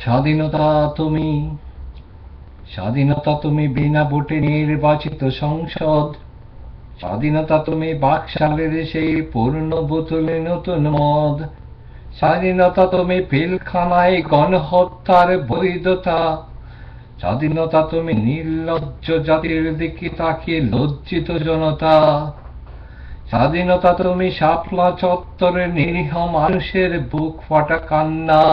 স্বাধীনতা তুমি, স্বাধীনতা তুমি বিনা ভোটে নির্বাচিত সংসদ, স্বাধীনতা তুমি বাকশালের সেই পূর্ণ বোতলে নতুন মদ, স্বাধীনতা তুমি পিলখানায় গণহত্যার বৈধতা, স্বাধীনতা তুমি নির্লজ্জ জাতির দিকে তাকিয়ে লজ্জিত জনতা, স্বাধীনতা তুমি শাপলা চত্বরে নিরীহ মানুষের বুক ফাটা কান্না,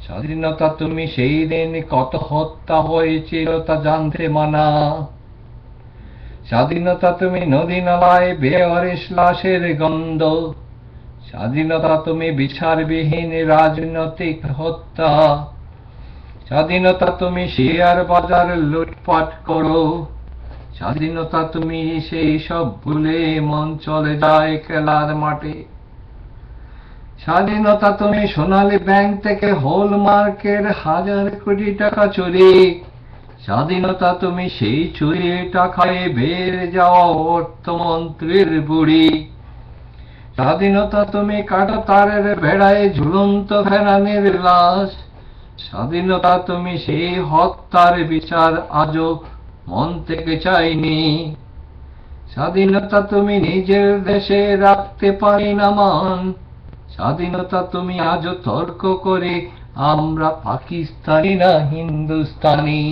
স্বাধীনতা তুমি সেই দিন কত হত্যা হয়েছিল তা জানতে মানা, স্বাধীনতা তুমি নদী নালায় বেওয়ারিশ লাশের গন্ধ, স্বাধীনতা তুমি বিচারবিহীন রাজনৈতিক হত্যা, স্বাধীনতা তুমি শেয়ার বাজার লুটপাট করো, স্বাধীনতা তুমি সেই সব ভুলে মন চলে যায় খেলার মাঠে, স্বাধীনতা তুমি সোনালী ব্যাংক থেকে হলমার্কের 1000 কোটি টাকা চুরি, স্বাধীনতা তুমি সেই চুরি টাকায় বের যাওয়া অর্থমন্ত্রীর বুড়ি, স্বাধীনতা তুমি কাঁটাতারের বেড়ায় ঝুলন্ত ফেরানির লাশ, স্বাধীনতা তুমি সেই হত্যার বিচার আজও মন থেকে চাইনি, স্বাধীনতা তুমি নিজের দেশে রাখতে পারি না মান, স্বাধীনতা তুমি আজও তর্ক করে আমরা পাকিস্তানি না হিন্দুস্তানি।